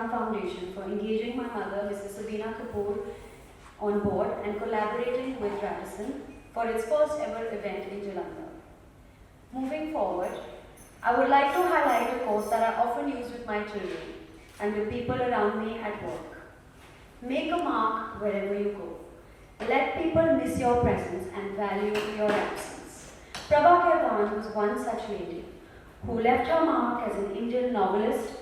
Khan Foundation for engaging my mother, Mrs. Sabina Kapoor, on board and collaborating with Radisson for its first ever event in Jalandhar. Moving forward, I would like to highlight a quote that I often use with my children and with people around me at work. Make a mark wherever you go. Let people miss your presence and value your absence. Prabha Khan was one such lady who left her mark as an Indian novelist,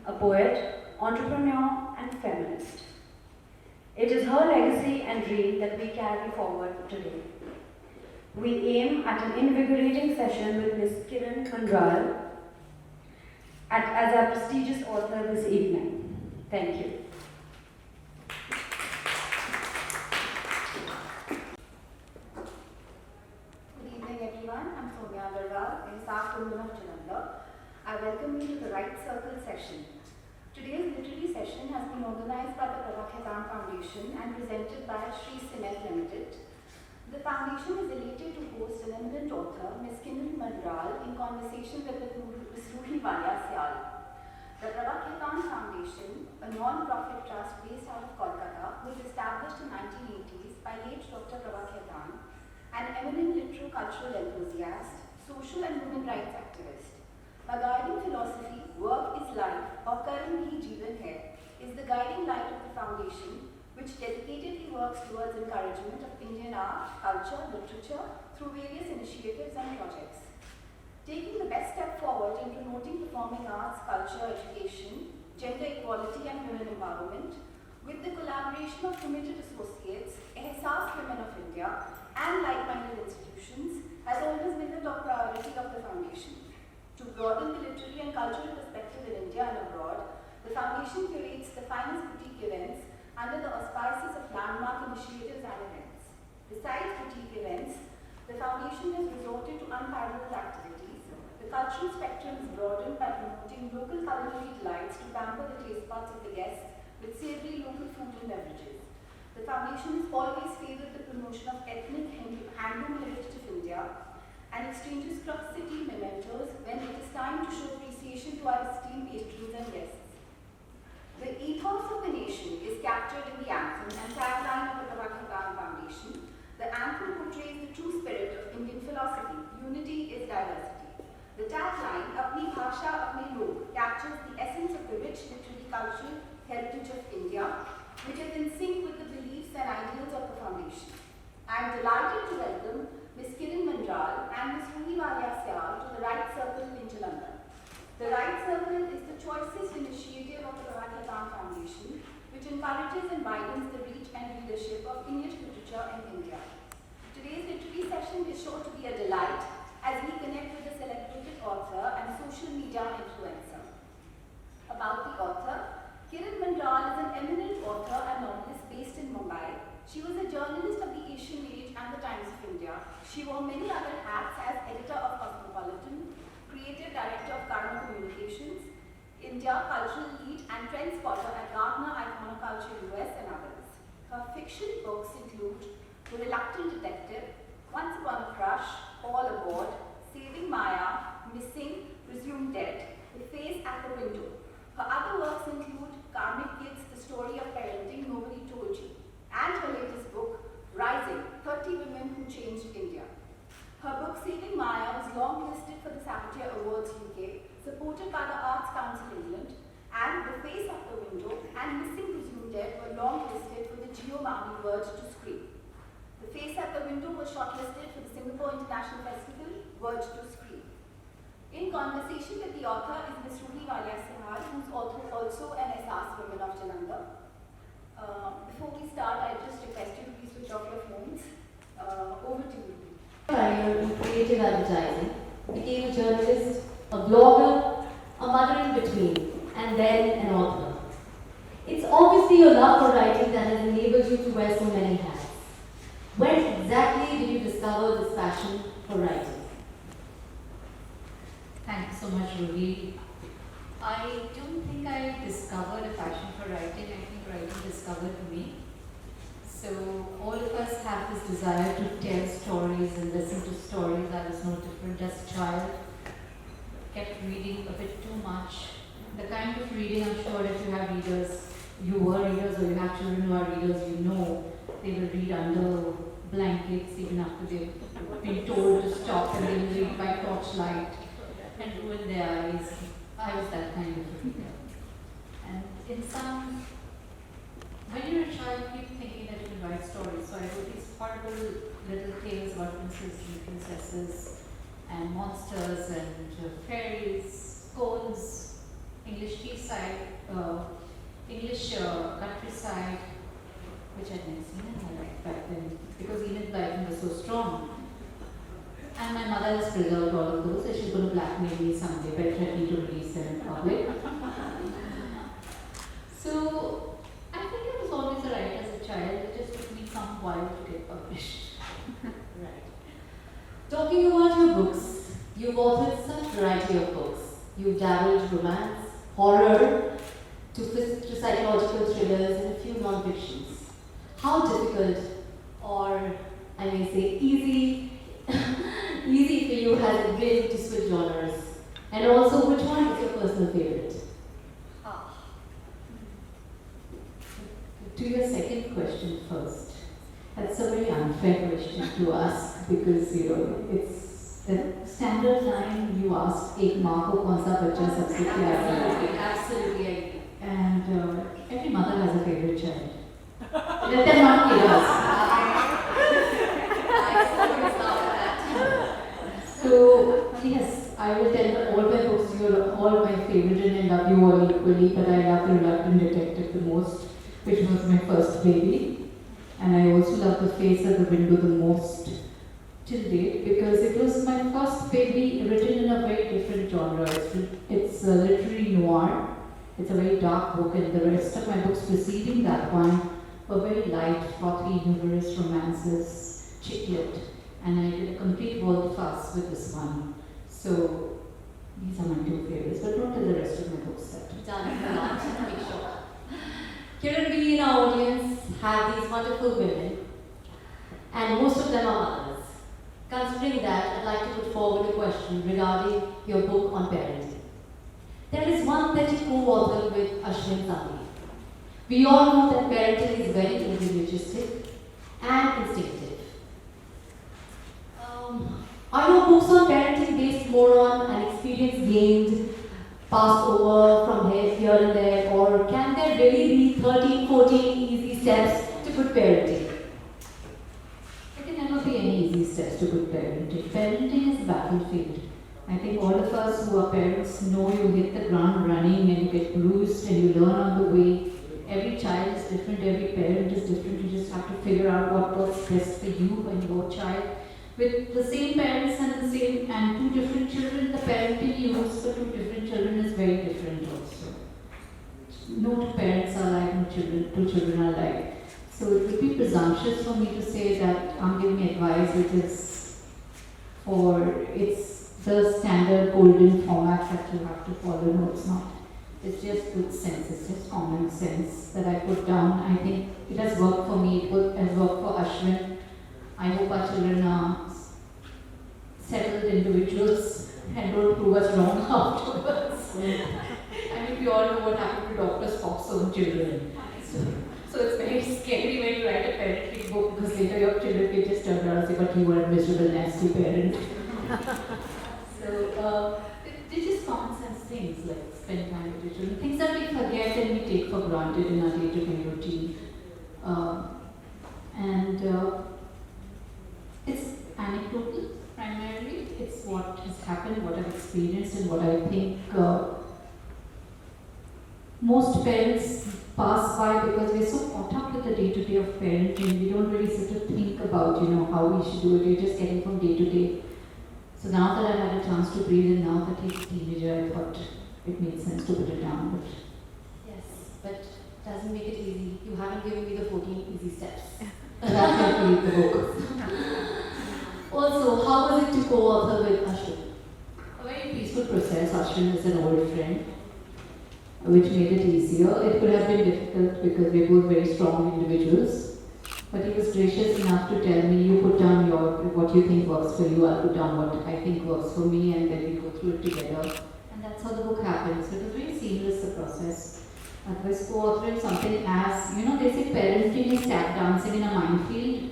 a poet, entrepreneur, and feminist. It is her legacy and dream that we carry forward today. We aim at an invigorating session with Ms. Kiran Manral as our prestigious author this evening. Thank you. Good evening, everyone. I'm Manral, in South Women of Jalandhar. I welcome you to the Right Circle session. Today's literary session has been organized by the Prabha Khan Foundation and presented by Sri Cement Limited. The foundation is elated to host an eminent author, Ms. Kiran Manral, in conversation with Ms. Ruhi Syal. The Prabha Khan Foundation, a non-profit trust based out of Kolkata, was established in 1980s by late Dr. Prabha Khan, an eminent literary-cultural enthusiast, social and women rights activist. Her guiding philosophy, work is life, or Karan Hi Jeevan Hai, is the guiding light of the foundation, which dedicatedly works towards encouragement of Indian art, culture, literature through various initiatives and projects. Taking the best step forward in promoting performing arts, culture, education, gender equality and women empowerment, with the collaboration of committed associates, Ehsas Women of India, and like-minded institutions, has always been the top priority of the foundation. To broaden the literary and cultural perspective in India and abroad, the foundation curates the finest boutique events under the auspices of landmark initiatives and events. Besides boutique events, the foundation has resorted to unparalleled activities. The cultural spectrum is broadened by promoting local culinary delights to pamper the taste buds of the guests with savory local food and beverages. The foundation has always favored the promotion of ethnic handloom heritage of India and exchanges cross-city mementos when it is time to show appreciation to our esteemed patrons and guests. The ethos of the nation is captured in the anthem and tagline of the Prabha Khan Foundation. The anthem portrays the true spirit of Indian philosophy: unity is diversity. The tagline, Apni Bhasha, Apne Log, captures the essence of the rich literary cultural heritage of India, which is in sync with the beliefs and ideals of the foundation. I am delighted to welcome Ms. Kiran Manral and Ms. Ruhi Syal to the Right Circle in Jalandhar. The Right Circle is the choicest initiative of the Prabha Khan Foundation, which encourages and widens the reach and readership of English literature in India. Today's literary session is sure to be a delight as we connect with a celebrated author and social media influencer. About the author, Kiran Manral is an eminent author and novelist based in Mumbai. She was a journalist of the Asian Age and the Times of India. She wore many other hats as editor of Cosmopolitan, creative director of Karma Communications, India cultural lead and trend spotter at Gardner Iconoculture US and others. Her fiction books include The Reluctant Detective, Once Upon a Crush, All Aboard, Saving Maya, Missing, Presumed Dead, The Face at the Window. Her other works include Karmic Kids, The Story of Parenting Nobody Told You, and her latest book, Rising, 30 Women Who Changed India. Her book, Saving Maya, was longlisted for the Saboteur Awards UK, supported by the Arts Council England, and The Face at the Window and Missing Presumed Dead were longlisted for the Geo Maui Word to Screen. The Face at the Window was shortlisted for the Singapore International Festival, Word to Screen. In conversation with the author is Ms. Ruhi Syal, who is also an Ehsas Women of Jalandhar. Before we start, I just request you to please switch off your phones. Over to you. Career in creative advertising, became a journalist, a blogger, a mother in between, and then an author. It's obviously your love for writing that has enabled you to wear so many hats. When exactly did you discover this passion for writing? Thank you so much, Ruhi. I don't think I discovered a passion for writing. I think writing discovered me. So all of us have this desire to tell stories and listen to stories. I was no different as a child. Kept reading a bit too much the kind of reading, I'm sure if you have readers, you were readers or you have children who are readers, you know they will read under blankets even after they've been told to stop, and they will read by torchlight and ruin their eyes. I was that kind of a reader. And in some, when you're a child, you keep thinking that you can write stories. So I wrote these horrible little tales about princes and princesses and monsters and fairies, scones, English seaside, English countryside, which I'd never seen in my life back then because Enid Blyton was so strong. And my mother has preserved all of those, so she's going to blackmail me someday by threatening to release them in public. So I think I was always a writer as a child. It just took me some while to get published. Right. Talking about your books, you've authored such variety of books. You've dabbled romance, horror, to psychological thrillers and a few non-fictions. How difficult, or I may say easy, easy for you has it been to switch genres? And also, which one is your personal favorite? To your second question first. That's a very unfair question to ask because it's the standard line you asked, "Ek maa ko kaun sa bachcha sabse pyara hai?" Absolutely, I agree. And every mother has a favorite child. Let them not kid us. So yes, I will tell all my books you're all my favorite and I love you all equally, but I love The Reluctant Detective the most, which was my first baby. And I also love The Face at the Window the most till date because it was my first baby written in a very different genre. It's a literary noir. It's a very dark book, and the rest of my books preceding that one were very light, frothy, humorous romances, chick lit. And I did a complete world fuss with this one. So these are my two favorites, but don't tell the rest of my books that. Done a lot to make sure. Kiran, we in our audience have these wonderful women, and most of them are mothers. Considering that, I'd like to put forward a question regarding your book on parenting. There is one that you co-authored with Ashwin Sandhi. We all know that parenting is very individualistic and instinctive. Are your books on parenting based more on an experience gained, passed over from here and there, or can there really be 13, 14 easy steps to good parenting? There can never be any easy steps to good parenting. Parenting is a battlefield. I think all of us who are parents know you hit the ground running and you get bruised and you learn on the way. Every child is different, every parent is different. You just have to figure out what works best for you and your child. With the same parents and two different children, the parenting you use for two different children is very different also. No two parents are like, no two children are like. So it would be presumptuous for me to say that I'm giving advice which is it's the standard golden format that you have to follow. No, it's not. It's just good sense, it's just common sense that I put down. I think it has worked for me, it has worked for Ashwin. I hope our children are settled individuals and don't prove us wrong afterwards. I mean, we all know what happened to Dr. Spock's own children. So it's very scary when you write a parenting book because later your children can just turn around and say, but you were a miserable, nasty parent. So they just common sense things like spend time with your children, things that we forget and we take for granted in our day-to-day routine. It's anecdotal primarily. It's what has happened, what I've experienced, and what I think most parents pass by because we're so caught up with the day-to-day of parenting. We don't really sit to think about, how we should do it. We're just getting from day to day. So now that I've had a chance to breathe, and now that he's a teenager, I thought it made sense to put it down. But yes, but doesn't make it easy. You haven't given me the 14 easy steps. That's why I read the book. Also, how was it to co-author with Ashwin? A very peaceful process. Ashwin is an old friend, which made it easier. It could have been difficult because we're both very strong individuals. But he was gracious enough to tell me, you put down what you think works for you, I'll put down what I think works for me, and then we go through it together. And that's how the book happened. So it was very seamless process. Otherwise, co-authoring something as, they say parenting is tap dancing in a minefield.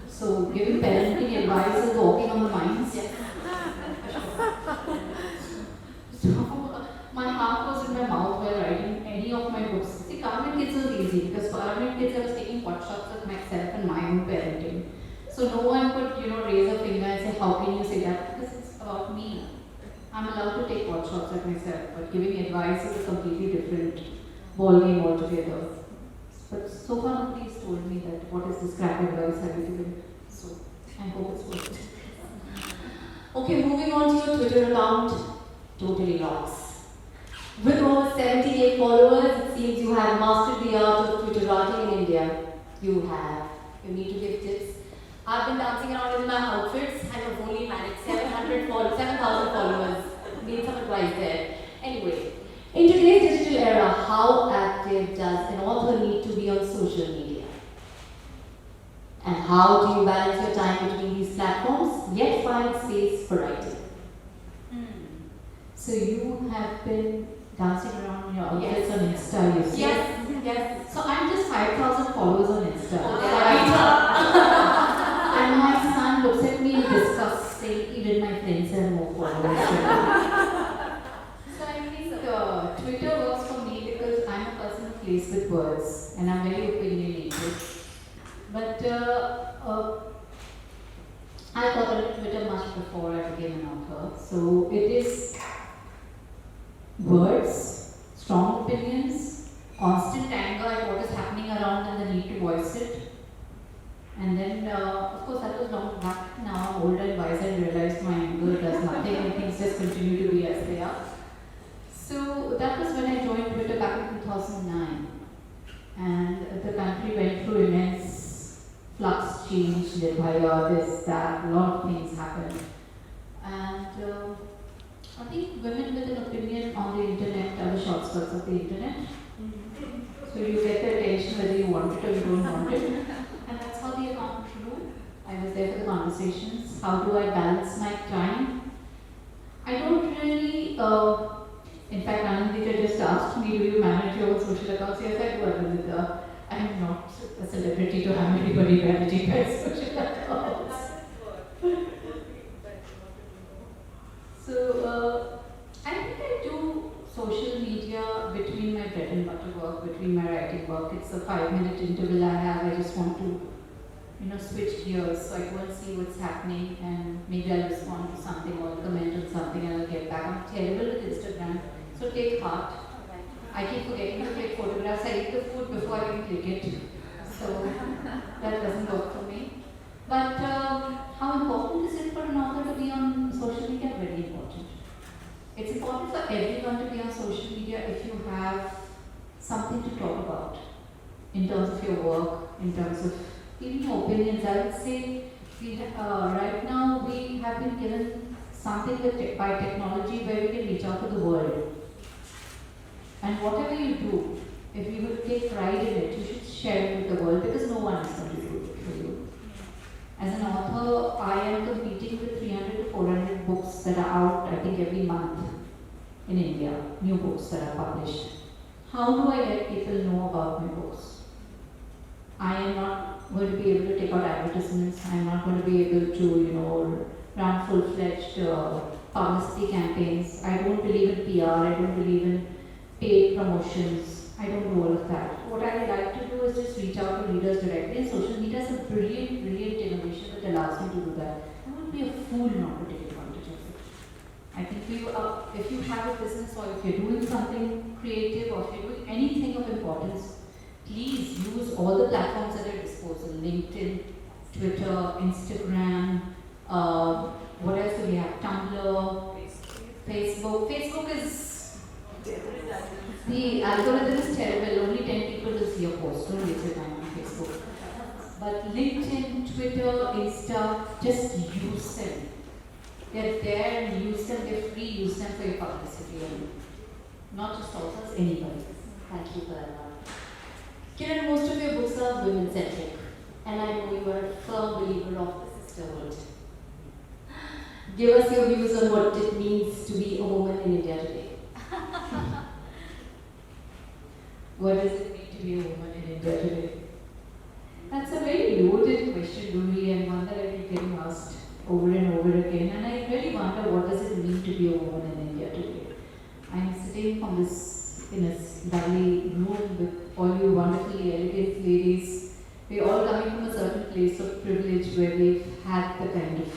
So, giving parenting advice is walking on the mines. So, my heart was in my mouth while writing any of my books. See, Carmen Kids was easy because for Carmen Kids I was taking workshops with myself and my own parenting. So no one could, raise a finger and say, how can you say that? Because it's about me. I'm allowed to take workshops with myself, but giving advice is a completely different ballgame altogether. But so far nobody's told me that what is this crap advice have you given? So I hope it's worth it. Okay, moving on to your Twitter account, totally rocks. With over 78 followers, it seems you have mastered the art of Twitter writing in India. You have. You need to give tips. I've been dancing around in my outfits and have only managed 7,000 followers. Need some advice there. Anyway, in today's digital era, how active does an author need to be on social media? And how do you balance your time between these platforms, yet find space for writing? So you have been dancing around in your outfits Yes. on Insta, you see? Yes. So I'm just 5,000 followers on Insta. Oh, And my son looks at me in disgust, saying, even my friends have more followers. So I think Twitter works for me because I'm a person who plays with words and I'm very opinionated. But I got on Twitter much before I became an author. So it is words, strong opinions, constant anger at what is happening around and the need to voice it. And then, of course, that was long back. Now I'm older and wiser and realized my anger does nothing and things just continue to be as they are. So that was when I joined Twitter back in 2009. And the country went through immense flux, change, Nirbhaya, this, that, a lot of things happened. And I think women with an opinion on the internet are the short skirts of the internet. So you get the attention whether you want it or you don't want it. And that's how the account grew. I was there for the conversations. How do I balance my time? I don't really, in fact, Anandita just asked me, do you manage your own social accounts? Yes, I do, Anandita. I am not a celebrity to have anybody managing my social accounts. So, I think I do social media between my bread and butter work, between my writing work. It's a 5-minute interval I have. I just want to, switch gears. So I go and see what's happening and maybe I'll respond to something or comment on something and I'll get back. I'm terrible with Instagram, so take heart. I keep forgetting to click photographs. I eat the food before I can click it. So that doesn't work for me. But how important is it for an author to be on social media? Very important. It's important for everyone to be on social media if you have something to talk about in terms of your work, in terms of even your opinions. I would say right now we have been given something by technology where we can reach out to the world. And whatever you do, if you will take pride in it, you should share it with the world because no one is going to do it for you. As an author, I am competing with 300 to 400 books that are out, I think, every month in India, new books that are published. How do I let people know about my books? I am not going to be able to take out advertisements. I am not going to be able to, run full-fledged publicity campaigns. I don't believe in PR. I don't believe in paid promotions. I don't do all of that. What I like to do is just reach out to readers directly, and social media is a brilliant, brilliant innovation that allows me to do that. I would be a fool not to take advantage of it. I think if you have a business or if you're doing something creative or if you're doing anything of importance, please use all the platforms at your disposal. LinkedIn, Twitter, Instagram, what else do we have? Tumblr, Facebook. Facebook is, the algorithm is terrible. Only 10 people will see your post. Don't waste your time on Facebook. But LinkedIn, Twitter, Insta, just use them. They're there and use them. They're free. Use them for your publicity and not just authors, anybody. Thank you for that. Kiran, most of your books are women-centric, and I know you are a firm believer of the sisterhood. Give us your views on what it means to be a woman in India today. what does it mean to be a woman in India today? That's a very loaded question, Ruhi, and one that I keep getting asked over and over again. And I really wonder, what does it mean to be a woman in India today? I'm sitting from this in a lovely room with all you wonderfully elegant ladies. We're all coming from a certain place of privilege where we've had the kind of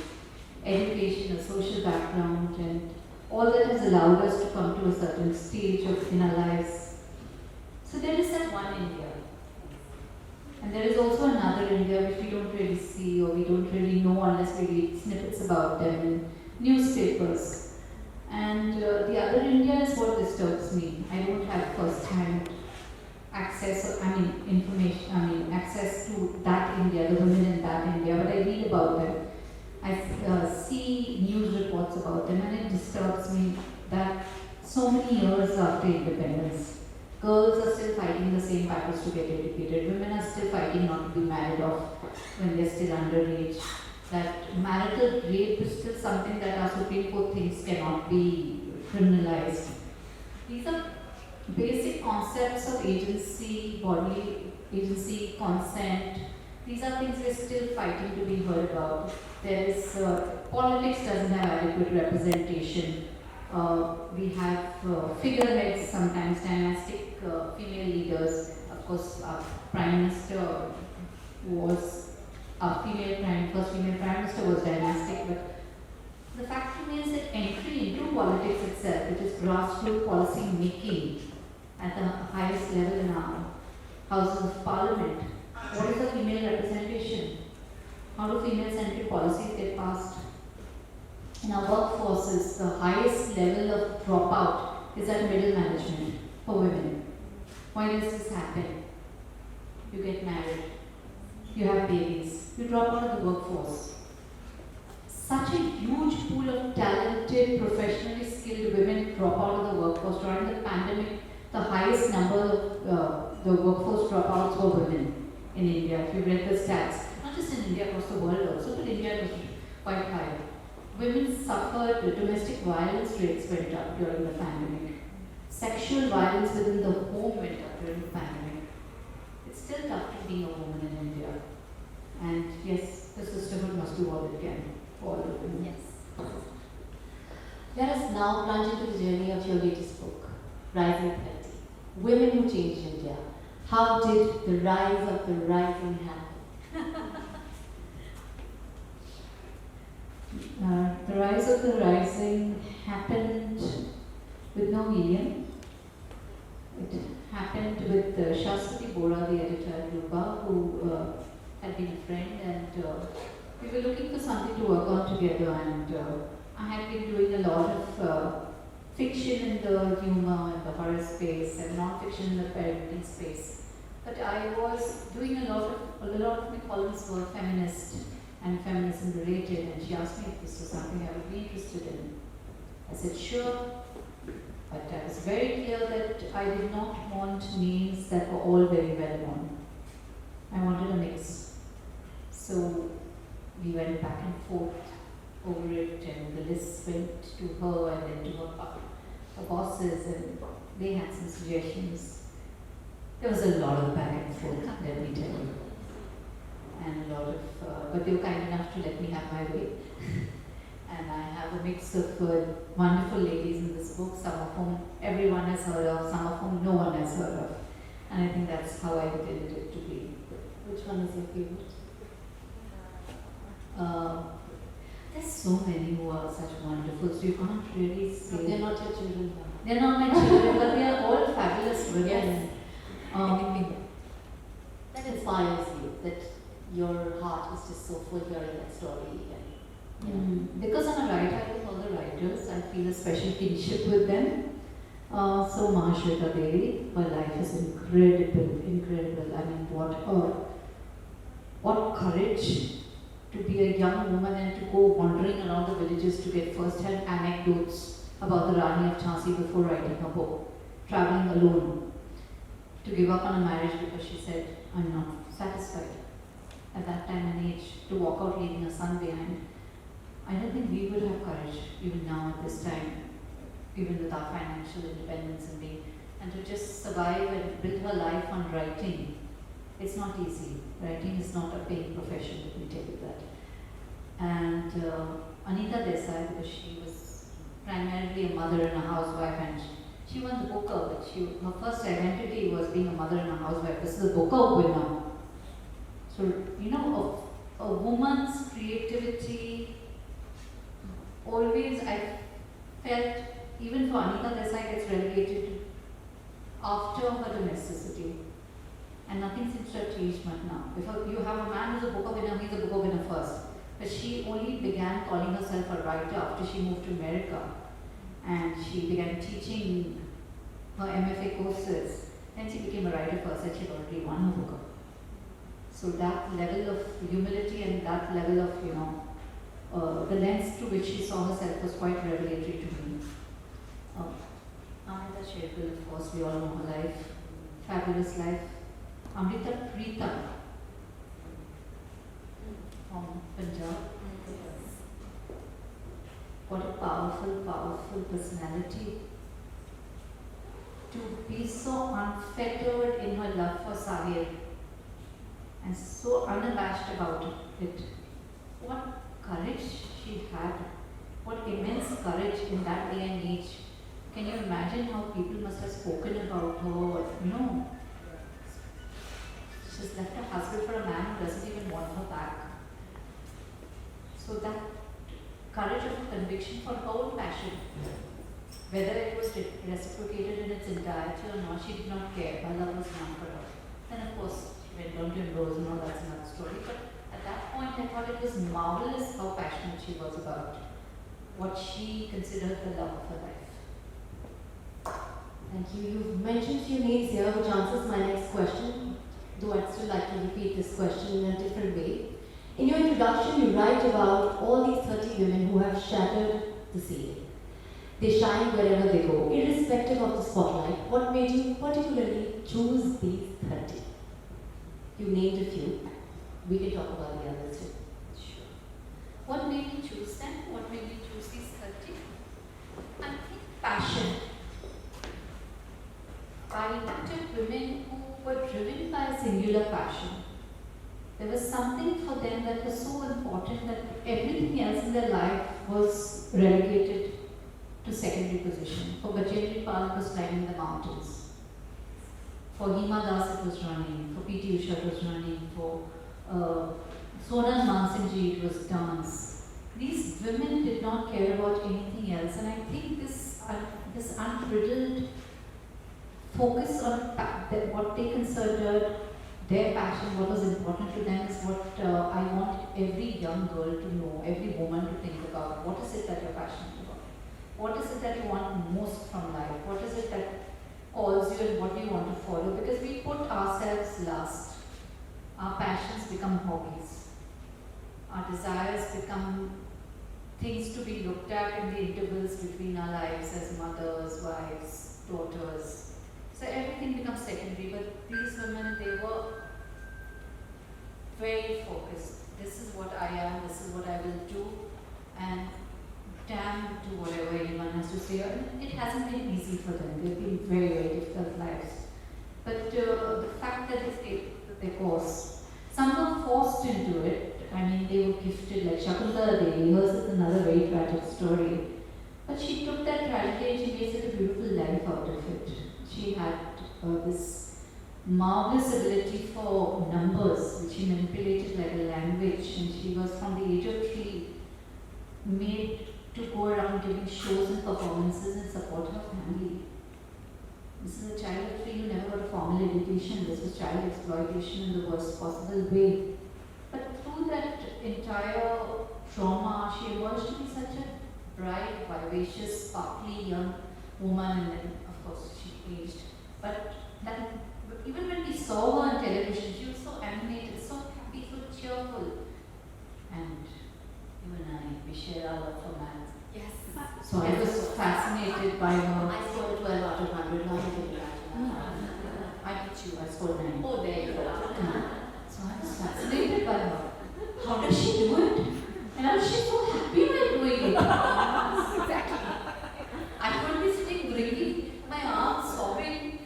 education, a social background, and all that has allowed us to come to a certain stage in our lives. So there is that one India. And there is also another India which we don't really see or we don't really know unless we read snippets about them in newspapers. And the other India is what disturbs me. I don't have first-hand access, information, access to that India, the women in that India, but I read about them. I see news reports about them, and it disturbs me that so many years after independence, girls are still fighting the same battles to get educated. Women are still fighting not to be married off when they're still underage. That marital rape is still something that our Supreme Court thinks cannot be criminalized. These are basic concepts of agency, bodily agency, consent. These are things we're still fighting to be heard about. There is politics doesn't have adequate representation. We have figureheads, sometimes dynastic female leaders. Of course, our Prime Minister was first female Prime Minister was dynastic, but the fact remains that entry into politics itself, which is grassroots policy making at the highest level in our Houses of Parliament, what is the female representation? How do female-centric policies get passed? In our workforces, the highest level of dropout is at middle management for women. Why does this happen? You get married, you have babies, you drop out of the workforce. Such a huge pool of talented, professionally skilled women drop out of the workforce. During the pandemic, the highest number of the workforce dropouts were women in India. If you read the stats, not just in India, across the world also, but India was quite high. Women suffered, domestic violence rates went up during the pandemic. Sexual violence within the home went up during the pandemic. It's still tough to be a woman in India. And yes, the sisterhood must do all it can for all the women. Yes. Let us now plunge into the journey of your latest book, Rising 30. Women Who Changed India. How did the rise of the rising happen? The rise of the rising happened with no medium. It happened with Shastri Bora, the editor at Rupa, who had been a friend, and we were looking for something to work on together. And I had been doing a lot of fiction in the humor and the horror space, and non-fiction in the parenting space. But I was doing a lot of my columns were feminist and feminism related, and she asked me if this was something I would be interested in. I said sure, but I was very clear that I did not want names that were all very well known. I wanted a mix. So we went back and forth over it, and the list went to her and then to her bosses, and they had some suggestions. There was a lot of back and forth, let me tell you. And a lot of, but they were kind enough to let me have my way. And I have a mix of wonderful ladies in this book, some of whom everyone has heard of, some of whom no one has heard of. And I think that's how I intended it to be. Which one is your favorite? There's so many who are such wonderful, so you can't really say. They're not your children. They're not my children, but they are all fabulous women. Yes. That inspires you, that your heart is just so full hearing that story. Because I'm a writer, I with all the writers, I feel a special kinship with them. So Mahashweta Devi, her life is incredible. I mean, what courage to be a young woman and to go wandering around the villages to get first-hand anecdotes about the Rani of Jhansi before writing her book, traveling alone, to give up on a marriage because she said, I'm not satisfied. At that time and age, to walk out leaving a son behind. I don't think we would have courage even now at this time, even with our financial independence and being and to just survive and build her life on writing. It's not easy. Writing is not a paying profession, let me tell you that. And Anita Desai, because she was primarily a mother and a housewife, and she won the Booker, but her first identity was being a mother and a housewife. This is a Booker winner. So, you know, a woman's creativity, always I felt, even for Anita Desai, gets relegated after her domesticity. And nothing seems to have changed much now. If you have a man who's a Booker winner, he's a Booker winner first. But she only began calling herself a writer after she moved to America. And she began teaching her MFA courses. Then she became a writer first, and she already won a Booker. So that level of humility and that level of, you know, the lens through which she saw herself was quite revelatory to me. Amrita Shergill, of course, we all know her life. Fabulous life. Amrita Preetham from Punjab. What a powerful, powerful personality. To be so unfettered in her love for Sahil and so unabashed about it. What courage she had. What immense courage in that day and age. Can you imagine how people must have spoken about her? You know, she's left her husband for a man who doesn't even want her back. So that courage of conviction for her own passion, whether it was reciprocated in its entirety or not, she did not care. Her love was not for her. Then of course she went on to embrace and all, that's another story. But at that point I thought it was marvelous how passionate she was about what she considered the love of her life. Thank you. You've mentioned few names here, which answers my next question, though I'd still like to repeat this question in a different way. In your introduction, you write about all these 30 women who have shattered the ceiling. They shine wherever they go, irrespective of the spotlight. What made you particularly choose these 30? You named a few. We can talk about the others too. Sure. What made me choose them? What made me choose these 30? I think passion. I looked at women who were driven by a singular passion. There was something for them that was so important that everything else in their life was relegated to secondary position. For Bajendri Pal, it was climbing the mountains. For Hima Das, it was running. For P.T. Usha, it was running. For Sonal Mansinghji, it was dance. These women did not care about anything else, and I think this unbridled focus on what they considered their passion, what was important to them, is what I want every young girl to know, every woman to think about. What is it that you're passionate about? What is it that you want most from life? What is it that calls you and what do you want to follow? Because we put ourselves last. Our passions become hobbies. Our desires become things to be looked at in the intervals between our lives as mothers, wives, daughters. So everything becomes secondary, but these women, they were very focused. This is what I am, this is what I will do, and damn to whatever anyone has to say. And it hasn't been easy for them. They've been very, very difficult lives. But the fact that they stayed their course, some were forced into it. I mean, they were gifted, like Shakuntala Devi. Hers is another very tragic story. But she took that tragedy and she made such a beautiful life out of it. She had this marvelous ability for numbers, which she manipulated like a language, and she was from the age of 3 made to go around giving shows and performances and support her family. This is a child of 3 who never got a formal education. This was child exploitation in the worst possible way. But through that entire trauma, she emerged to be such a bright, vivacious, sparkly young woman, and then of course she aged. But that, even when we saw her on television, she was so animated, so happy, so cheerful. And you and I, we share our love for maths. Yes. So I was fascinated by her. I scored 12 out of 100. How did you I beat you, I scored 9. Oh, there you go. So I was fascinated by her. How does she do it? And I was so happy while doing it. Exactly. I could be sitting wringing my arms, sobbing,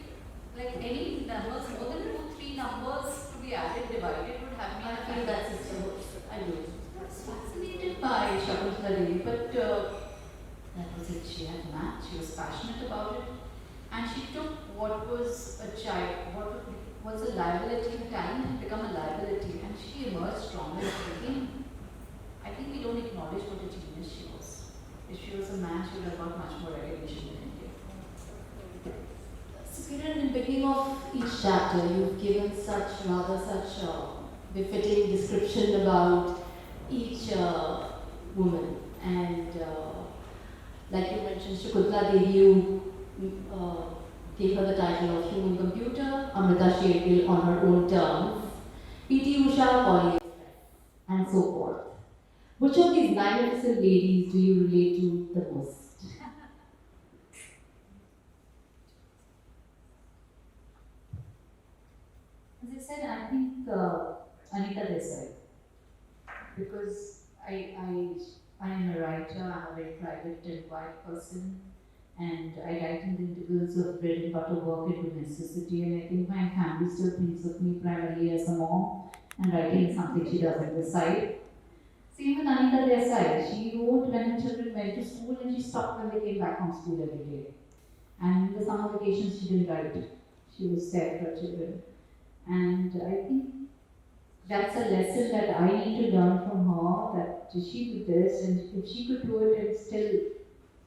numbers, more than 2, 3 numbers to be added, divided would have been I a feel that's fantastic. I do. I was fascinated by Shakuntala Devi, but that was it. She had math, she was passionate about it, and she took what was a child, what was a liability, the talent had become a liability, and she emerged stronger. I think we don't acknowledge what a genius she was. If she was a man, she would have got much more recognition in India. So Kiran, in the beginning of each chapter, you've given such befitting description about each woman, and like you mentioned, Shakuntala Devi, you gave her the title of human computer, Amrita Shergill on her own terms, P.T. Usha, Polly, and so forth. Which of these magnificent ladies do you relate to the most? As I said, I think Anita Desai, because I am a writer, I'm a very private and quiet person, and I write in the intervals of bread and butter work and domesticity, and I think my family still thinks of me primarily as a mom, and writing is something she does on the side. Same with Anita Desai, she wrote when her children went to school and she stopped when they came back from school every day. And in the summer vacations she didn't write, she was there for her children. And I think that's a lesson that I need to learn from her, that she did this, and if she could do it and still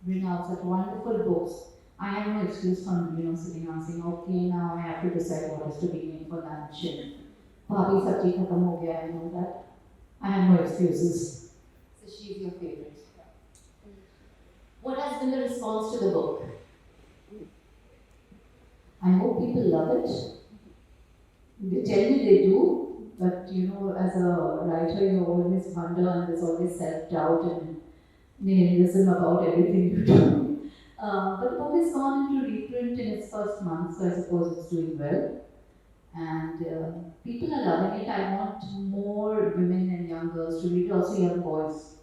bring out such wonderful books, I have no excuse from sitting and saying, okay, now I have to decide what is to be made for lunch and bhabhi sabji khatam ho gaya and all that. I have no excuses. So she's your favorite. What has been the response to the book? I hope people love it. They tell me they do, but as a writer, you always wonder, and there's always self-doubt and nihilism about everything you do. But the book has gone into reprint in its first month, so I suppose it's doing well. And people are loving it. I want more women and young girls to read, also young boys.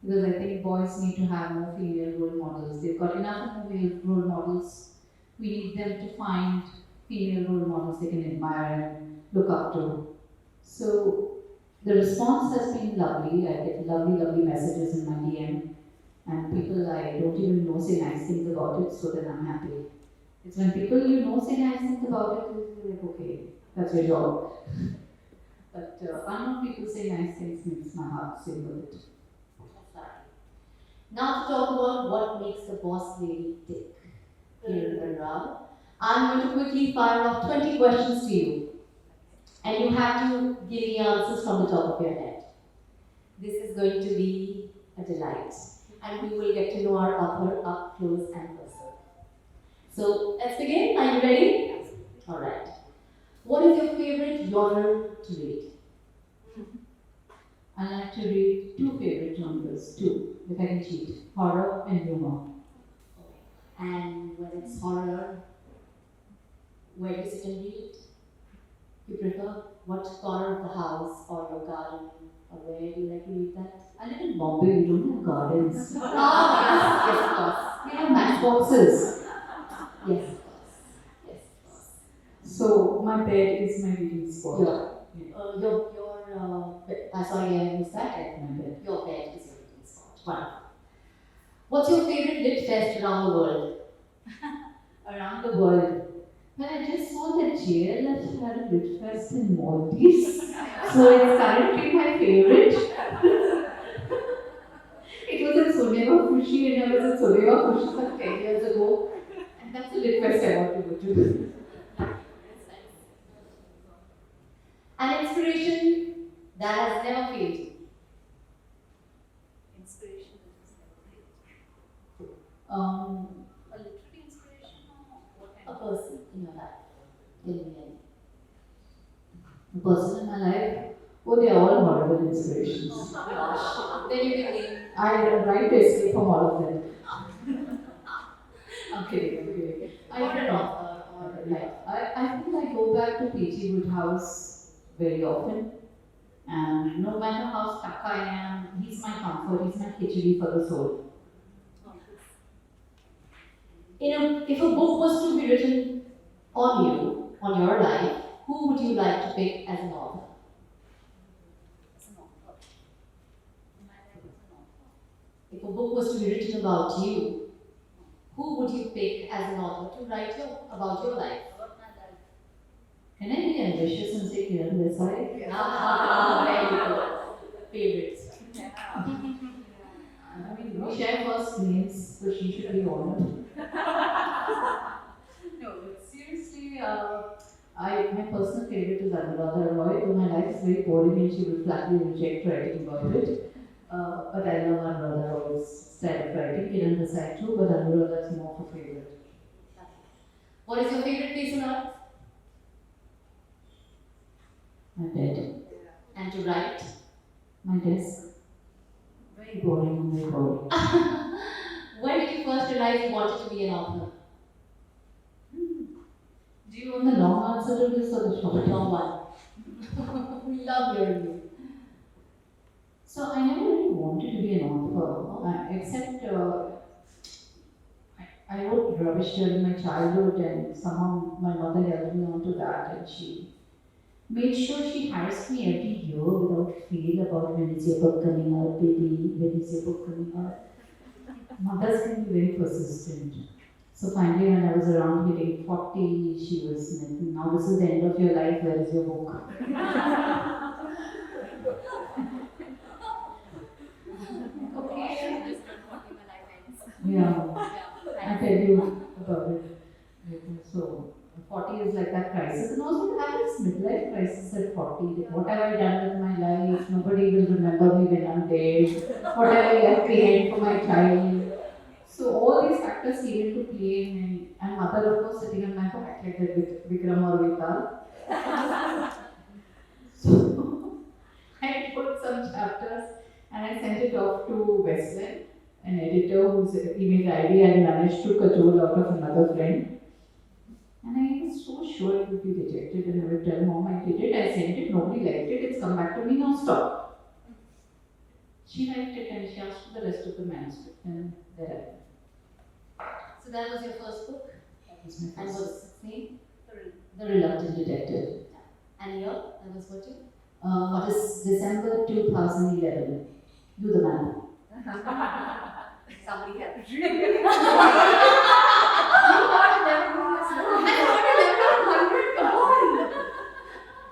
Because I think boys need to have more female role models. They've got enough male role models. We need them to find female role models they can admire and look up to. So the response has been lovely. I get lovely messages in my DM, and people I don't even know say nice things about it, so then I'm happy. It's when people say nice things about it, you're like, okay, that's your job. But unknown people say nice things makes my heart sing with it. Now to talk about what makes a boss lady tick. Kiran and Manral, I'm going to quickly fire off 20 questions to you. And you have to give me answers from the top of your head. This is going to be a delight. And we will get to know our author up close and personal. So let's begin. Are you ready? Alright. What is your favorite genre to read? I like to read two favorite genres, if I can cheat, horror and humor. And when it's horror, where do you sit and read it? You prefer what corner of the house or your garden, or where do you like to read that? I live in Bombay, we don't have gardens. Oh, yes, of course. We have matchboxes. Yes, of course. Yes, of course. So my bed is my reading spot. Sorry, I missed that. My bed. Your bed is your reading spot. Wonderful. What's your favorite lit fest around the world? Around the world. Well, I just saw that JLF had a lit fest in Maldives. So it's currently my favorite. It was in Soneva Fushi, and I was in Soneva Fushi some 10 years ago. And that's the lit fest I want to go to. An inspiration that has never failed you. Inspiration that has never failed. A literary inspiration or what kind A of? person in your life. Tell me any. The person in my life, oh, they're all horrible inspirations. Oh gosh. Then you can name. I write to escape from all of them. I'm kidding. Or an author or a writer. I think I go back to P.G. Woodhouse very often. And no matter how stuck I am, he's my comfort, he's my khichdi for the soul. If a book was to be written on you, on your life, who would you like to pick as an author? If a book was to be written about you, who would you pick as an author to write about your life? Can I be ambitious and say Kiran this way? Very good. Favorites. I mean, we share first names, so she should be honored. No, but seriously, my personal favorite is Anuradha Roy. Though my life is very boring and she will flatly reject writing about it. But I love Anuradha Roy's style of writing. Kiran the side too, but Anuradha is more of a favorite. What is your favorite piece of art? My bed. And to write? My desk. Very boring, very boring. When did you first realize you wanted to be an author? Do you want the long answer to this or the short? Long one. We love hearing you. So I never really wanted to be an author, except I wrote rubbish during my childhood, and somehow my mother held me on to that, and she made sure she harassed me every year without fail about when is your book coming out, baby, when is your book coming out. Mothers can be very persistent. So finally, when I was around hitting 40, she was like, now this is the end of your life, where is your book? Yeah, I tell you about it. So, 40 is like that crisis, and also I have this midlife crisis at 40. Like, what have I done with my life? Nobody will remember me when I'm dead. What have I left behind for my child? So, all these factors came into play, and mother, of course, sitting on my back like that with Vikram or Vital. So, I wrote some chapters and I sent it off to Westland, an editor whose email ID I managed to cajole out of another friend. And I was so sure it would be rejected, and I would tell mom I did it, I sent it, nobody liked it, it's come back to me, now stop. She liked it and she asked for the rest of the manuscript, and there I am. So that was your first book? That was my first. And what's its name? The Reluctant Detective. And year? That was what year? What is December 2011. Do the math. Somebody help.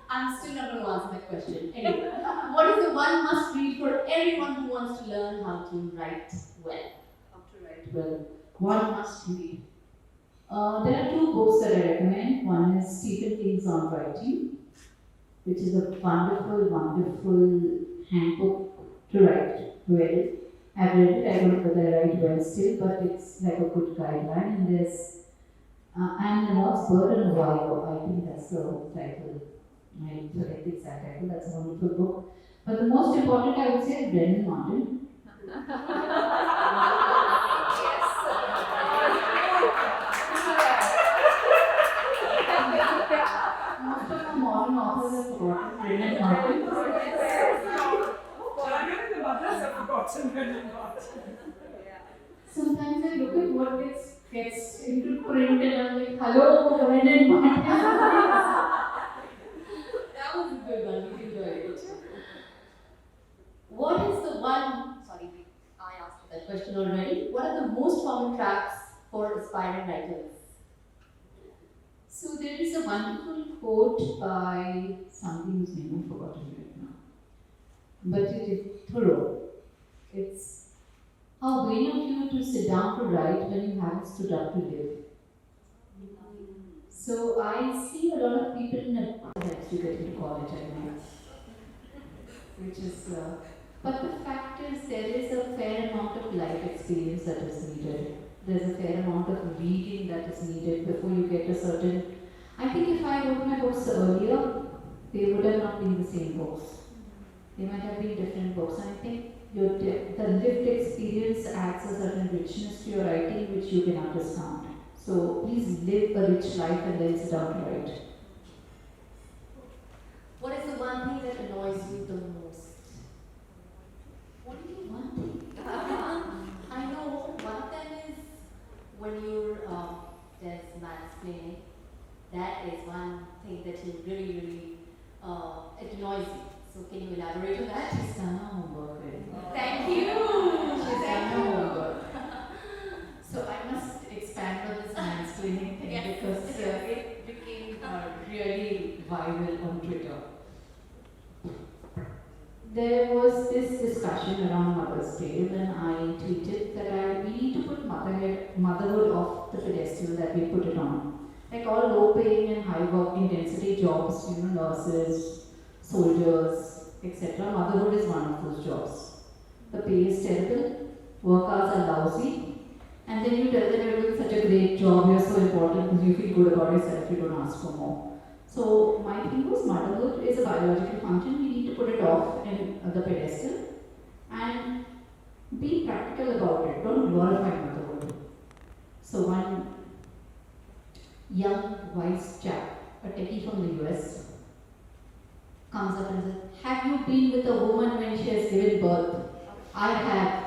I'm still not going to answer that question. Anyway, what is the one must read for everyone who wants to learn how to write well? How to write well. One must read. There are two books that I recommend. One is Stephen King's On Writing, which is a wonderful, wonderful handbook to write well. I've read it, I don't know whether I write well still, but it's like a good guideline. And there's And the What's Bird and Why, I think that's the title. I forget the exact title, that's a wonderful book. But the most important, I would say, is Brendan Martin. Most of the modern authors have forgotten Brendan Martin. Sometimes I look at what gets into print and I'm like, hello, Brendan Martin. That was a good one, we enjoyed it. What is the one, sorry, I asked that question already. What are the most common traps for aspiring writers? So there is a wonderful quote by somebody whose name I've forgotten right now. But it is thorough. It's, how vain of you to sit down to write when you haven't stood up to live. So I see a lot of people in a that's to get into college, I know. Which is, but the fact is there is a fair amount of life experience that is needed. There's a fair amount of reading that is needed before you get a certain. I think if I wrote my books earlier, they would have not been the same books. They might have been different books. And I think the lived experience adds a certain richness to your writing which you cannot discount. So please live a rich life and then sit down to write. What is the one thing that annoys you the most? What do you mean one thing? I know one of them is when you're there's mansplaining. That is one getting really, really noisy. So can you elaborate on that? She's done her homework, really. Thank you. She's done her homework. So I must expand on this mansplaining thing because it became really viral on Twitter. There was this discussion around Mother's Day when I tweeted that we need to put motherhood off the pedestal that we put it on. Like all low-paying and high-work intensity jobs, nurses, soldiers, etc. Motherhood is one of those jobs. The pay is terrible, work hours are lousy, and then you tell them you're doing such a great job, you're so important because you feel good about yourself, you don't ask for more. So my thing was motherhood is a biological function, we need to put it off in the pedestal and be practical about it, don't glorify motherhood. So one young, wise chap, a techie from the US, comes up and says, have you been with a woman when she has given birth? I have.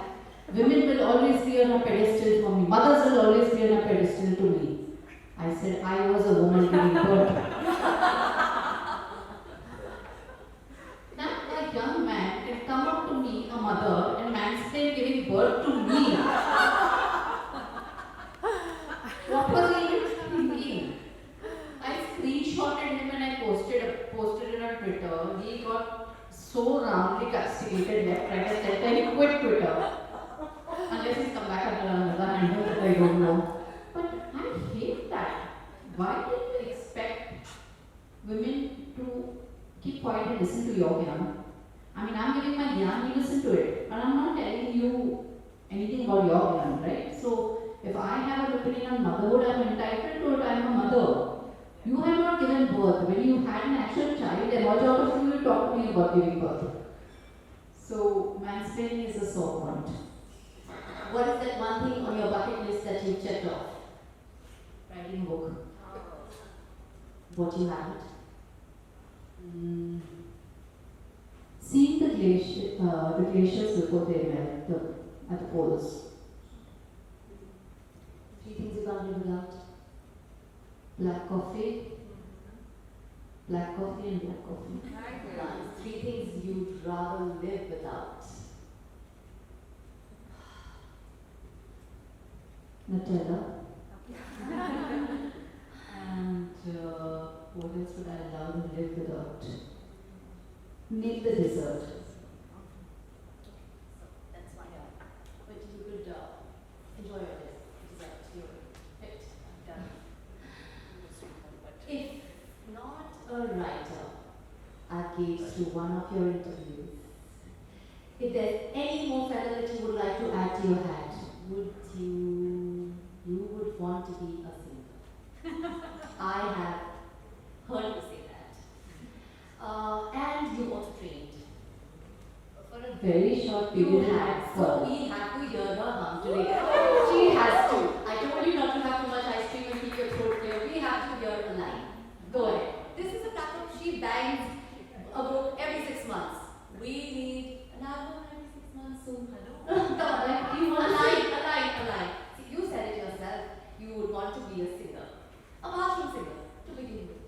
Women will always be on a pedestal for me. Mothers will always be on a pedestal to me. I said, I was a woman giving birth. Now, a young man can come up to me, a mother, and mansplain giving birth to me. What was he even thinking? I screenshotted him and I posted it on Twitter. He got so roundly castigated left, right, and center. He quit Twitter. Unless he's come back under another handle that I don't know. But I hate that. Why do you expect women to keep quiet and listen to your gyan? I mean, I'm giving my gyan, you listen to it. But I'm not telling you anything about your gyan, right? So, if I have an opinion on motherhood, I'm entitled to it. I'm a mother. You have not given birth. When you had an actual child, then what out of you will talk to me about giving birth. So, mansplaining is a sore point. What is that one thing on your bucket list that you've checked off? Writing a book. What you haven't? Seeing the glaciers before they melt at the poles. 3 things you can't live without. Black coffee, and black coffee. Nice. 3 things you'd rather live without. Nutella. And what else would I allow to live without? Make the dessert. That's why but you could enjoy your dessert. You're fit and done. If not a writer at Gates to one of your interviews, if there's any more feather that you would like to add to your hat, you would want to be a singer. I have heard you say that. And you also trained. For a Very short you period. have. So we have to hear her hum today. She has to. I told you not to have too much ice cream and keep your throat clear. We have to hear a line. Go ahead. This is a platform she bangs a book every 6 months. We need an album every 6 months soon. Come on, like, you want a line. See, you said it yourself. You would want to be a singer. A bathroom singer, to begin with.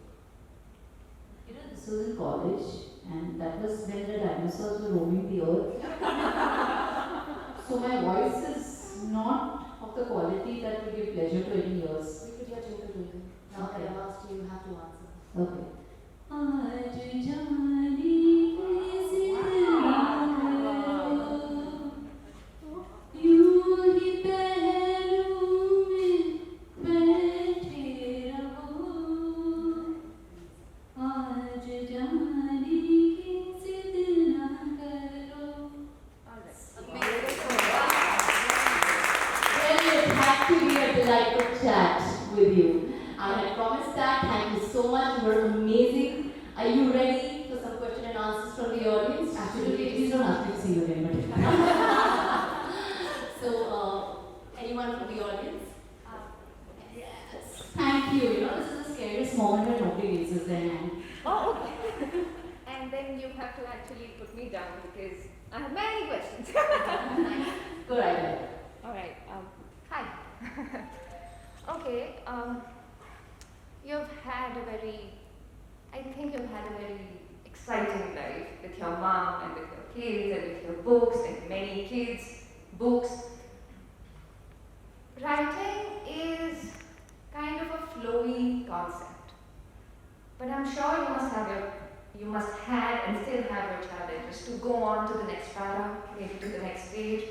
This was in college, and that was when the dinosaurs were roaming the earth. So my voice is not of the quality that will give pleasure to any ears. We could hear Twinkle Twinkle. Now that I've asked you, you have to answer. Okay. With you. I had promised that. Thank you so much. You were amazing. Are you ready for some question and answers from the audience? Absolutely. Please don't ask me to see you again. So, anyone from the audience? Yes. Thank you. This is the scariest moment when nobody raises their hand. Oh, okay. And then you have to actually put me down because I have many questions. Go right ahead. All right. Hi. Okay. You've had a very think you've had a very exciting life with your mom and with your kids and with your books and many kids, books. Writing is kind of a flowy concept, but I'm sure you must have and still have your challenges to go on to the next para, maybe to the next page,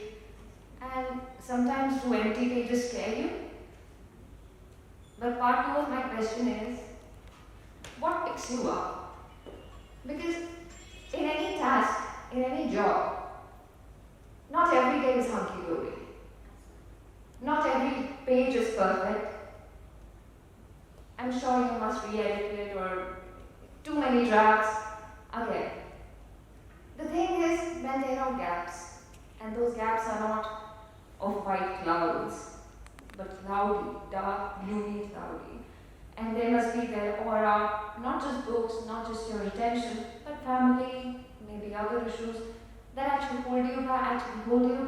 and sometimes do empty pages scare you? But part two of my question is, what picks you up? Because in any task, in any job, not every day is hunky-dory. Not every page is perfect. I'm sure you must re-edit it or too many drafts. Again, the thing is when there are gaps, and those gaps are not of white clouds, but cloudy, dark, gloomy, cloudy. And there must be their aura, not just books, not just your attention, but family, maybe other issues that actually hold you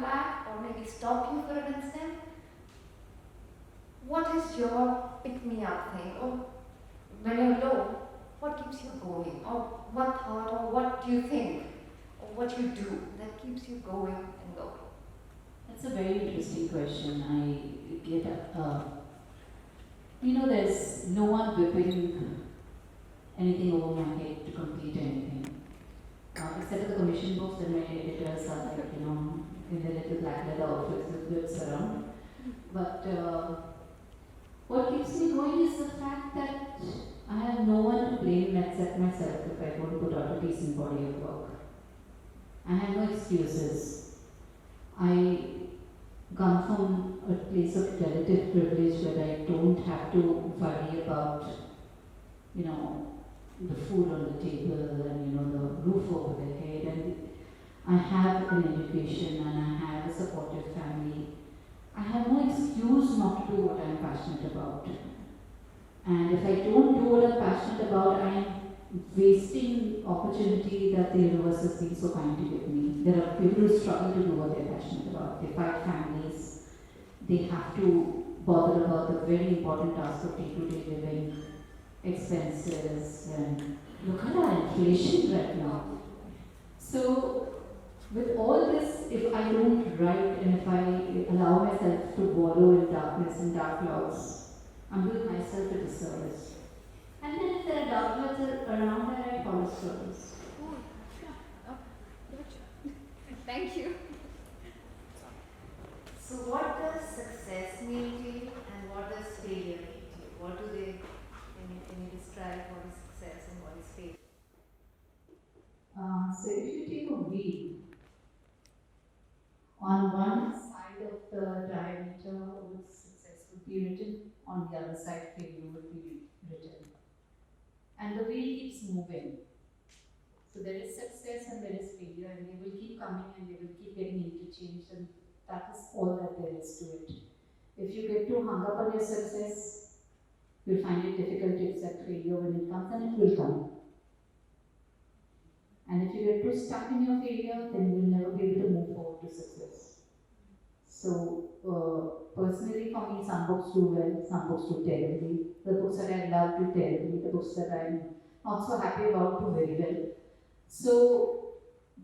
back, or maybe stop you for an instant. What is your pick-me-up thing? Or when you're low, what keeps you going? Or what thought, or what do you think, or what you do that keeps you going and going? That's a very interesting question. I get there's no one whipping anything over my head to complete anything. Except for the commission books, and my editors are like, in their little black leather outfits with whips around. But what keeps me going is the fact that I have no one to blame except myself if I don't put out a decent body of work. I have no excuses. I come from a place of relative privilege where I don't have to worry about, the food on the table and, the roof over the head. And I have an education and I have a supportive family. I have no excuse not to do what I'm passionate about. And if I don't do what I'm passionate about, I am wasting opportunity that the universe has been so kind to give me. There are people who struggle to do what they're passionate about. They fight families. They have to bother about the very important task of day-to-day living, expenses, and look at our inflation right now. So, with all this, if I don't write and if I allow myself to wallow in darkness and dark clouds, I'm doing myself a disservice. And then if there are dark clouds around, I write horror stories. Thank you. So what does success mean to you and what does failure mean to you? What do they, can you describe what is success and what is failure? So if you take a wheel, on one side of the diameter success would be written, on the other side failure would be written. And the wheel keeps moving. So there is success and there is failure, and they will keep coming and they will keep getting interchanged, and that is all that there is to it. If you get too hung up on your success, you'll find it difficult to accept failure when it comes, and it will come. And if you get too stuck in your failure, then you will never be able to move forward to success. So, personally for me, some books do well, some books do terribly. The books that I love do terribly, the books that I'm not so happy about do very well. So,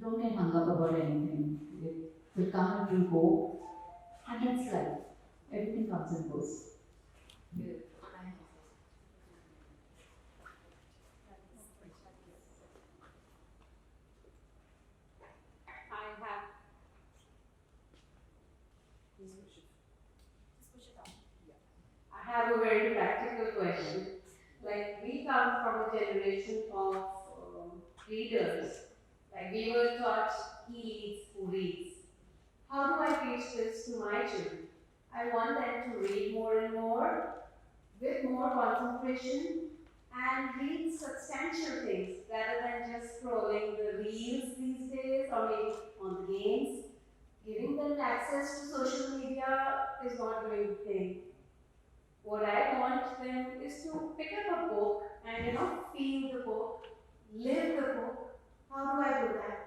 don't get hung up about anything. It will come and will go, and that's life. Everything comes and goes. I have a very practical question. Like, we come from a generation of readers. Like, we were taught he eats who reads. How do I teach this to my children? I want them to read more and more, with more concentration, and read substantial things rather than just scrolling the reels these days or maybe on the games. Giving them access to social media is not doing the thing. What I want them is to pick up a book and feel the book, live the book. How do I do that?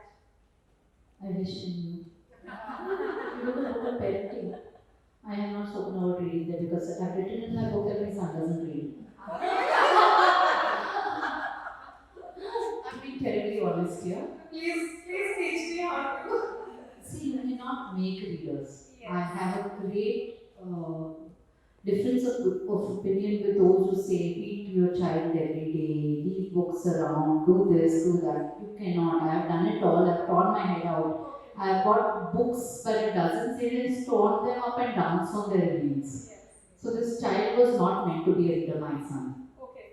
I wish you knew. You know the book on parenting. I have not spoken about reading there because I've written in my book that my son doesn't read. honest here. Please teach me how to. See, you cannot make readers. Yes. I have a great difference of opinion with those who say read to your child every day, leave books around, do this, do that. You cannot. I have done it all. I've torn my head out. I've got books but it doesn't say this, torn them up and dance on their reels. Yes. So this child was not meant to be a reader, my son. Okay.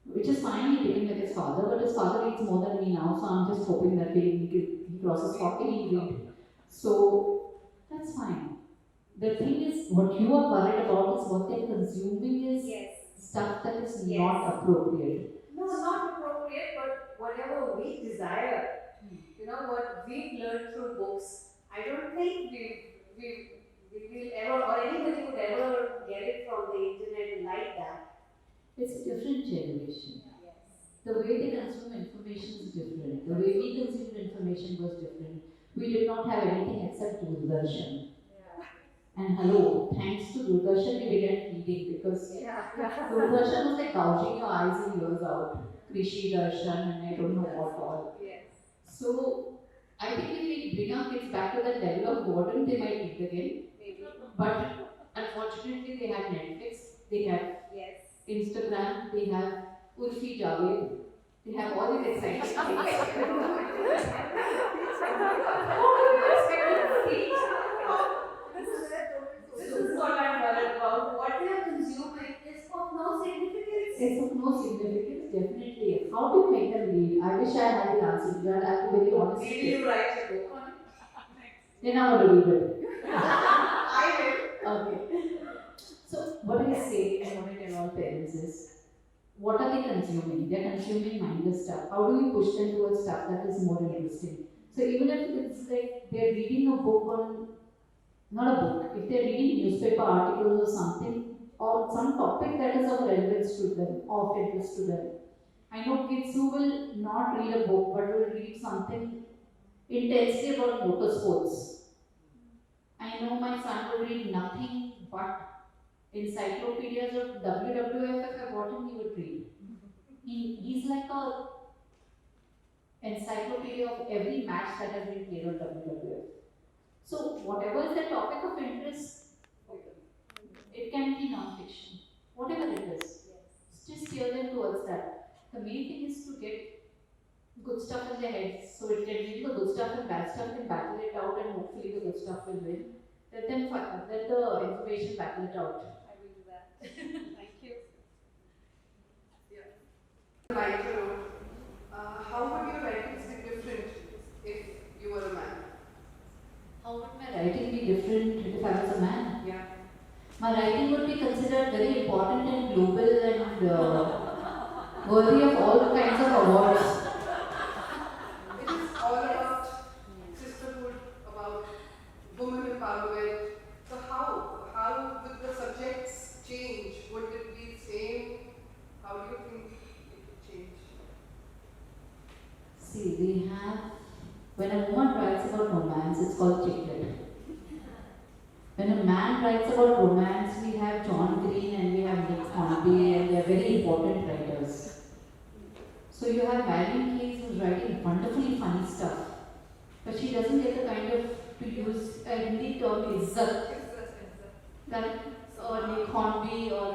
Which is fine, he became like his father, but his father reads more than me now, so I'm just hoping that he crosses 40, he'll read. So that's fine. The thing is, what you are worried about is what they're consuming is Yes. stuff that is Yes. not appropriate. No, not appropriate, but whatever we desire, what we've learned through books, I don't think we will ever, or anybody would ever get it from the internet like that. It's a different generation. Yes. The way they consume information is different. The way we consumed information was different. We did not have anything except Doordarshan. And hello, thanks to Doordarshan, we began reading because Doordarshan was like gouging your eyes and ears out. Krishi Darshan and I don't know what all. Yes. So, I think if we bring our kids back to that level of boredom, they might read again. Maybe. But unfortunately, they have Netflix, they have Yes. Instagram, they have Urfi Javed, they have all these exciting things. This is what I'm worried about. What they are consuming is of no significance. It's of no significance, definitely. How do you make them read? I wish I had the answer to that. I have to be very honest. Maybe you write a book on it. Then I want to read it. I will. Okay. So, what I say and what I tell all parents is, what are they consuming? They're consuming mindless stuff. How do we push them towards stuff that is more interesting? So, even if it's like they're reading a book on, not a book, if they're reading newspaper articles or something, or some topic that is of relevance to them, of interest to them. I know kids who will not read a book but will read something intensely about motorsports. I know my son will read nothing but encyclopedias of WWF. If I bought him, he would read. He's like a encyclopedia of every match that has been played on WWF. So whatever is the topic of interest, it can be non-fiction, whatever it is. Just steer them towards that. The main thing is to get good stuff in their heads, so it can read the good stuff and bad stuff and battle it out, and hopefully the good stuff will win. Let the information battle it out. I will do that. Thank you. Writer, how would your writings be different if you were a man? How would my writing be different if I was a man? Yeah. My writing would be considered very important and global and worthy of all kinds of awards. It is all about sisterhood, about women empowerment. So how would the subjects change? Would it be the same? How do you think it would change? See, we have, when a woman writes about romance, it's called chicklet. When a man writes about romance, we have John Green and we have Nick Hornby, and they are very important writers. So you have Marion Keyes who's writing wonderfully funny stuff, but she doesn't get the kind of, to use a Hindi term, izzat, that or Nick Hornby or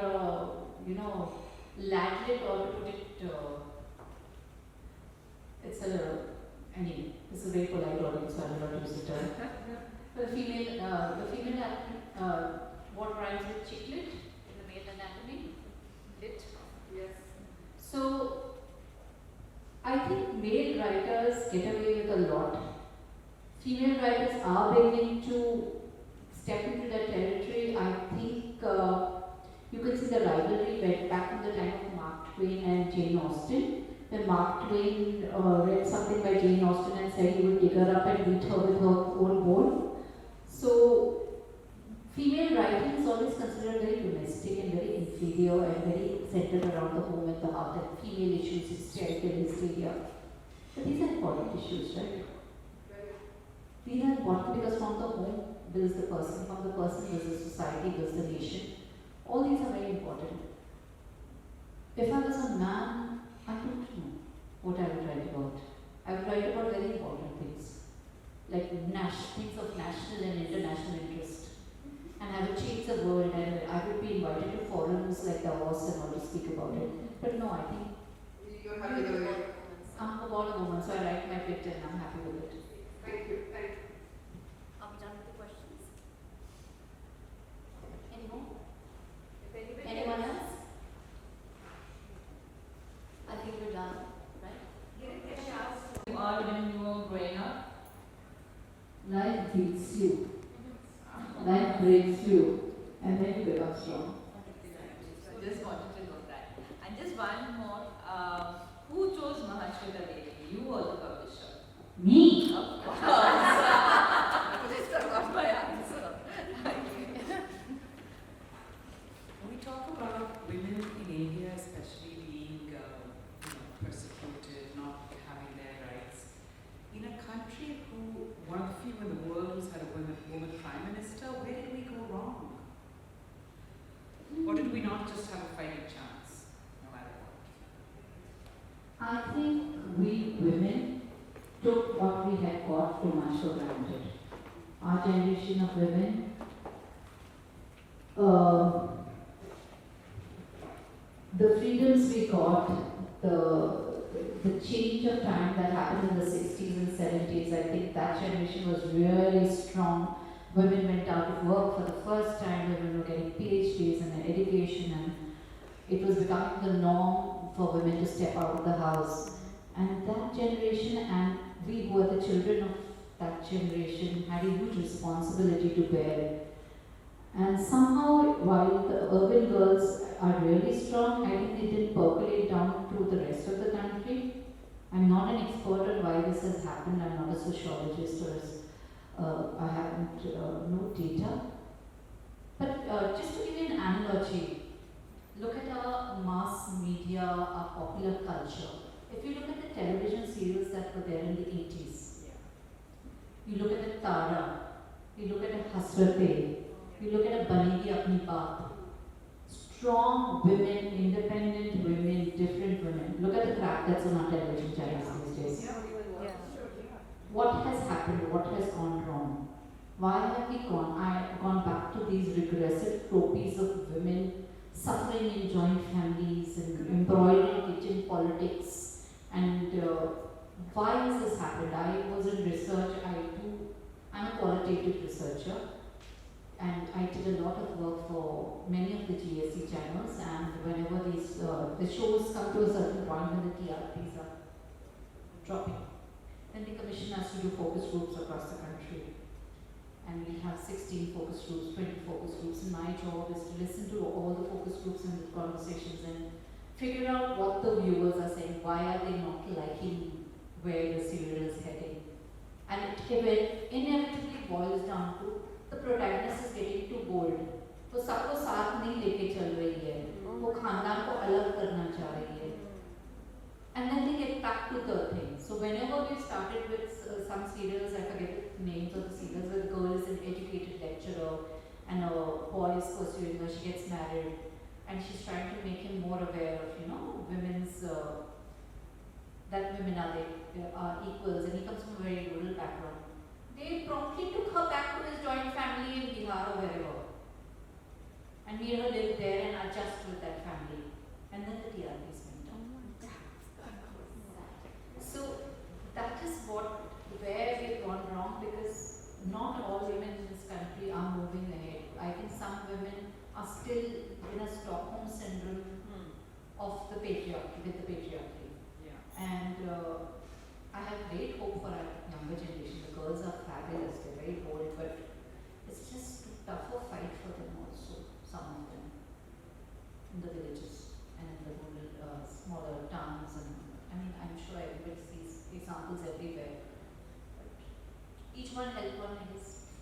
Ladlet, or to put it, it's a, anyway, this is a very polite audience, so I will not use the term. The female what rhymes with chicklet in the male anatomy? Lit. Yes. So, I think male writers get away with a lot. Female writers are beginning to step into that territory. I think you can see the rivalry went back from the time of Mark Twain and Jane Austen. When Mark Twain read something by Jane Austen and said he would take her up and beat her with her own bone. So, female writing is always considered very domestic and very inferior and very centered around the home and the heart, and female issues, hysterical hysteria. But these are important issues, right? These are important because from the home builds the person, from the person builds the society, builds the nation. All these are very important. If I was a man, I don't know what I would write about. I would write about very important things, like things of national and international interest. And I would change the world, and I would be invited to forums like Davos and all to speak about it. But no, I think You're happy the way. I'm a born woman, so I write my bit and I'm happy with it. Thank you. Thank you. Are we done with the questions? Any more? If anybody Anyone else? I think we're done, right? You are when you are growing up. Life beats you, life breaks you, and then you become strong. So just wanted to know that. And just one more. Who chose Mahashweta Devi? You or the publisher? Me? Of course. I just forgot my answer. When we talk about women in India, especially being persecuted, not having their rights, in a country one of the few in the world who's had a woman prime minister, where did we go wrong? Or did we not just have a fighting chance, no matter what? I think we women took what we had got too much for granted. Our generation of women, the freedoms we got, the change of time that happened in the 60s and 70s, I think that generation was really strong. Women went out of work for the first time, women were getting PhDs and education, and it was becoming the norm for women to step out of the house. And that generation, and we who were the children of that generation, had a huge responsibility to bear. And somehow, while the urban girls are really strong, I think they didn't percolate down to the rest of the country. I'm not an expert on why this has happened. I'm not a sociologist or I haven't no data. But just to give you an analogy, look at our mass media, our popular culture. If you look at the television serials that were there in the 80s, you look at a Tara, you look at a Hasrate, you look at a Banegi Apni Baat. Strong women, independent women, different women. Look at the crap that's on our television channels these days. What has happened? What has gone wrong? Why have we gone back to these regressive tropies of women suffering in joint families and embroidering kitchen politics? And why has this happened? I was in research. I'm a qualitative researcher. And I did a lot of work for many of the GSC channels, and whenever these the shows come to a certain point when the TRPs are dropping, then the commission has to do focus groups across the country. And we have 16 focus groups, 20 focus groups, and my job is to listen to all the focus groups and the conversations and figure out what the viewers are saying, why are they not liking where the serial is heading. And it inevitably boils down to the protagonist is getting too bold. वो सबको साथ नहीं लेके चल रही है, वो खानदान को अलग करना चाह रही है. And then they get back to the thing. So whenever we started with some serials, I forget the names of the serials, where the girl is an educated lecturer and a boy is pursuing her, she gets married, and she's trying to make him more aware of, women's, that women are equals, and he comes from a very rural background. They promptly took her back to his joint family in Bihar or wherever, and made her live there and adjust with that family. And then the TRPs went down. So that is where we've gone wrong, because not all women in this country are moving ahead. I think some women are still in a Stockholm syndrome of the patriarchy, with the patriarchy. And I have great hope for our younger generation. The girls are fabulous, they're very bold, but it's just a tougher fight for them also, some of them, in the villages and in the rural, smaller towns. And I'm sure everybody sees examples everywhere. But each one help one, I guess.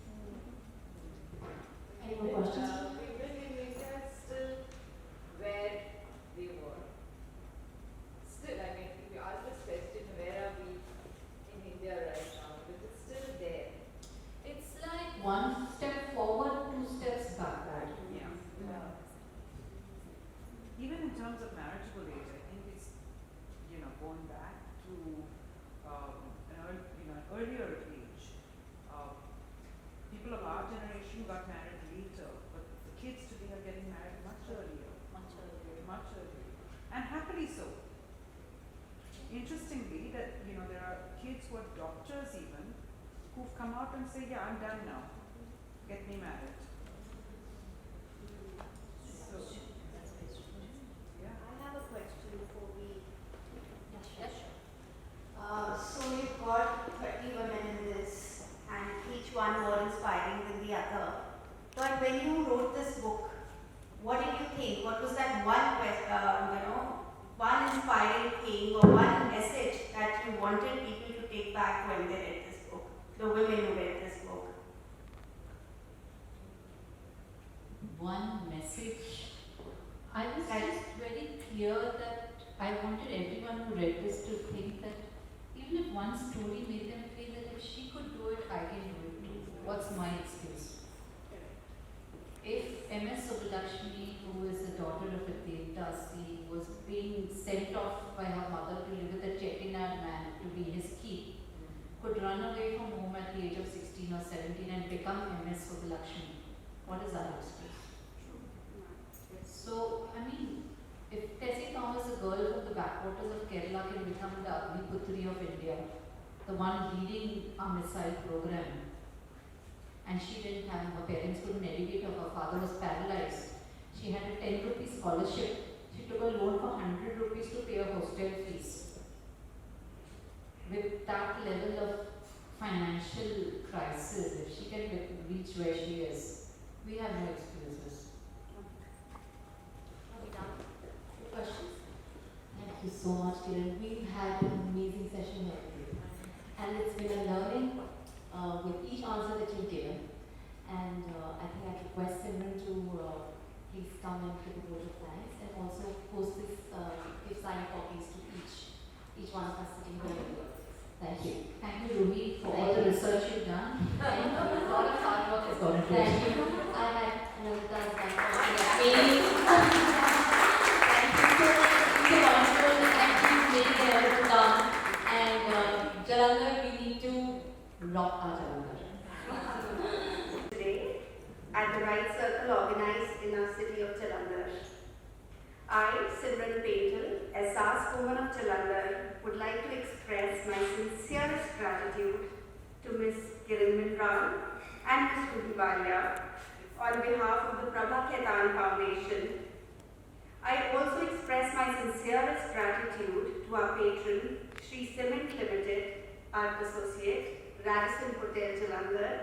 Any more questions? Women in India still where they were. Still, I mean, if you ask this question, where are we in India right now? Because it's still there. It's like one step forward, two steps backward. Even in terms of marriageable age, I think it's, going back to happily so. Interestingly, that there are kids who are doctors even who've come out and say, yeah, I'm done now. Get me married. So, yeah. I have a question before we. Yes. So you've got 30 women in this, and each one more inspiring than the other. But when you wrote this book, what did you think? What was that one inspiring thing or one message that you wanted people to take back when they read this book? The women who read this book. One message. I was just very clear that I wanted everyone who read this to think that even if one story made them feel that if she could do it, I can do it too. What's my excuse? If MS Subbulakshmi, who is the daughter of a Devdasi, was being sent off by her mother to live with a Chettinad man to be his keep, could run away from home at the age of 16 or 17 and become MS Subbulakshmi, what is our excuse? So, I mean, if Tessie Thomas, a girl from the backwaters of Kerala, can become the Agniputri of India, the one leading our missile program, and she didn't have, her parents couldn't educate her, her father was paralyzed. She had a 10 rupee scholarship. She took a loan for 100 rupees to pay her hostel fees. With that level of financial crisis, if she can reach where she is, we have no excuses. Are we done? Questions? Thank you so much, Kiran. We've had an amazing session here with you. And it's been a learning with each answer that you've given. And I think I'd request Simran to please come and give a vote of thanks and also post this, give signed copies to each one of us sitting here. Thank you. Thank you, Ruhi, for all the research you've done. And a lot of hard work has gone into it. Thank you. I had Navita's thank you. Thank you so wonderful. Thank you for making the effort to come. And Jalandhar, we need to rock our Jalandhar. Today, at the Right Circle organized in our city of Jalandhar. I, Simran Patel, as SAS woman of Jalandhar, would like to express my sincerest gratitude to Ms. Kiran Manral and Ms. Ruhi Balia on behalf of the Prabha Khaitan Foundation. I also express my sincerest gratitude to our patron, Sri Cement Limited, Art Associate, Radisson Hotel Jalandhar,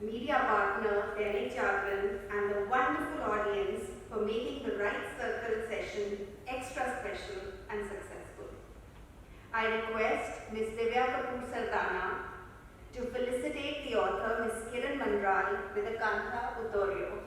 media partner Dainik Jagran, and the wonderful audience for making the Right Circle session extra special and successful. I request Ms. Divya Kapoor Sardana to felicitate the author Ms. Kiran Manral with a Kantha Utorio.